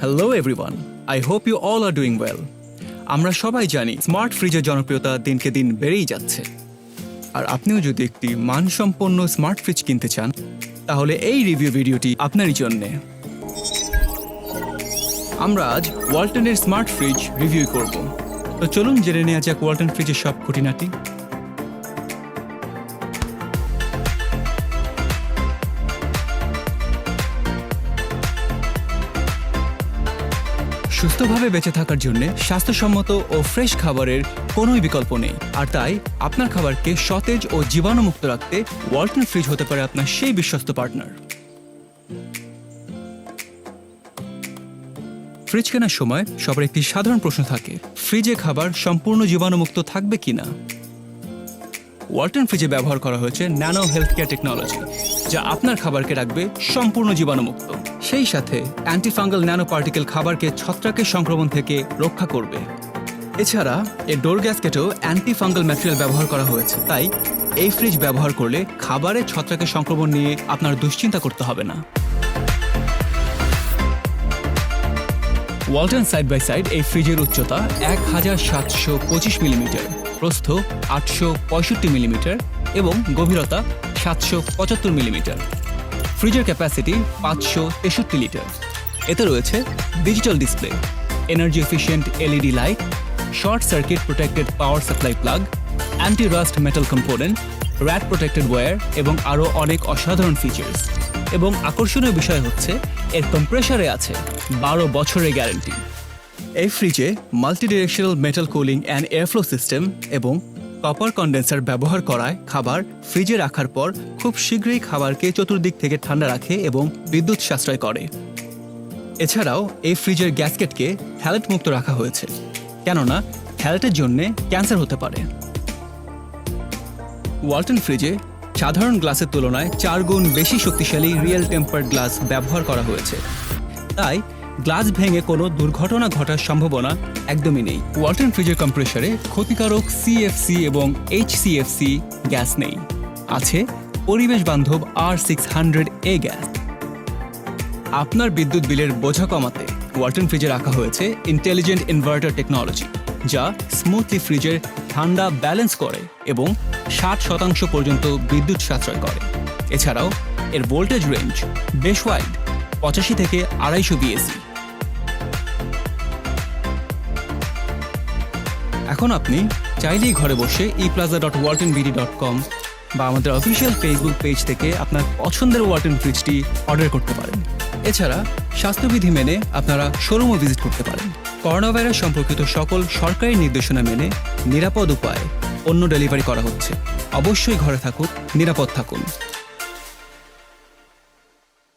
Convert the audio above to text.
Hello everyone. I hope you all are doing well. আমরা সবাই জানি স্মার্ট ফ্রিজের জনপ্রিয়তা দিনকে দিন বেড়েই যাচ্ছে। আর আপনিও যদি একটি মানসম্পন্ন স্মার্ট ফ্রিজ কিনতে চান তাহলে এই রিভিউ ভিডিওটি আপনারই জন্য। আমরা আজ ওয়ালটনের স্মার্ট ফ্রিজ রিভিউ করব। তো চলুন জেনে নেওয়া যাক ওয়ালটন ফ্রিজের সব খুঁটিনাটি। সুস্থভাবে বেঁচে থাকার জন্য স্বাস্থ্যসম্মত ও ফ্রেশ খাবারের কোনোই বিকল্প নেই, আর তাই আপনার খাবারকে সতেজ ও জীবাণুমুক্ত রাখতে ওয়ালটন ফ্রিজ হতে পারে আপনার সেই বিশ্বস্ত পার্টনার। ফ্রিজ কেনার সময় সবার একটি সাধারণ প্রশ্ন থাকে, ফ্রিজে খাবার সম্পূর্ণ জীবাণুমুক্ত থাকবে কিনা। ওয়ালটন ফ্রিজে ব্যবহার করা হয়েছে ন্যানো হেলথ কেয়ার টেকনোলজি, যা আপনার খাবারকে রাখবে সম্পূর্ণ জীবাণুমুক্ত। সেই সাথে অ্যান্টিফাঙ্গাল ন্যানো পার্টিকেল খাবারকে ছত্রাকের সংক্রমণ থেকে রক্ষা করবে। এছাড়া এর ডোর গ্যাসকেটেও অ্যান্টিফাঙ্গাল ম্যাটেরিয়াল ব্যবহার করা হয়েছে, তাই এই ফ্রিজ ব্যবহার করলে খাবারে ছত্রাকের সংক্রমণ নিয়ে আপনার দুশ্চিন্তা করতে হবে না। ওয়ালটন সাইড বাই সাইড এই ফ্রিজের উচ্চতা 1725 মিলিমিটার, প্রস্থ 865 মিলিমিটার এবং গভীরতা 775 মিলিমিটার। ফ্রিজের ক্যাপাসিটি 563 লিটার। এতে রয়েছে digital display, energy efficient LED light, short circuit protected power supply plug, anti rust metal component, rat protected wire এবং আরও অনেক অসাধারণ ফিচার্স। এবং আকর্ষণীয় বিষয় হচ্ছে এর কম্প্রেসারে আছে 12 বছরের গ্যারান্টি। এই ফ্রিজে multi directional metal cooling and airflow system এবং কপার কন্ডেন্সার ব্যবহার করায় খাবার ফ্রিজে রাখার পর খুব শীঘ্রই খাবারকে চতুর্দিক থেকে ঠান্ডা রাখে এবং বিদ্যুৎ সাশ্রয় করে। এছাড়াও এই ফ্রিজের গ্যাসকেটকে হ্যালেট মুক্ত রাখা হয়েছে, কেননা হ্যালেটের জন্য ক্যান্সার হতে পারে। ওয়ালটন ফ্রিজে সাধারণ গ্লাসের তুলনায় 4 গুণ বেশি শক্তিশালী রিয়েল টেম্পারড গ্লাস ব্যবহার করা হয়েছে, তাই গ্লাস ভেঙে কোনো দুর্ঘটনা ঘটার সম্ভাবনা একদমই নেই। ওয়ালটন ফ্রিজের কম্প্রেসারে ক্ষতিকারক সিএফসি এবং এইচসিএফসি গ্যাস নেই, আছে পরিবেশ বান্ধব R600A গ্যাস। আপনার বিদ্যুৎ বিলের বোঝা কমাতে ওয়ালটন ফ্রিজে রাখা হয়েছে ইন্টেলিজেন্ট ইনভার্টার টেকনোলজি, যা স্মুথলি ফ্রিজের ঠান্ডা ব্যালেন্স করে এবং 60% পর্যন্ত বিদ্যুৎ সাশ্রয় করে। এছাড়াও এর ভোল্টেজ রেঞ্জ বেশ ওয়াইড, 85 থেকে 250 বিএসি। এখন আপনি চাইলেই ঘরে বসে eplaza.waltonbd.com বা আমাদের অফিসিয়াল ফেসবুক পেজ থেকে আপনার পছন্দের ওয়ালটন ফ্রিজটি অর্ডার করতে পারেন। এছাড়া স্বাস্থ্যবিধি মেনে আপনারা শোরুমও ভিজিট করতে পারেন। করোনা ভাইরাস সম্পর্কিত সকল সরকারি নির্দেশনা মেনে নিরাপদ উপায়ে পণ্য ডেলিভারি করা হচ্ছে। অবশ্যই ঘরে থাকুন, নিরাপদ থাকুন।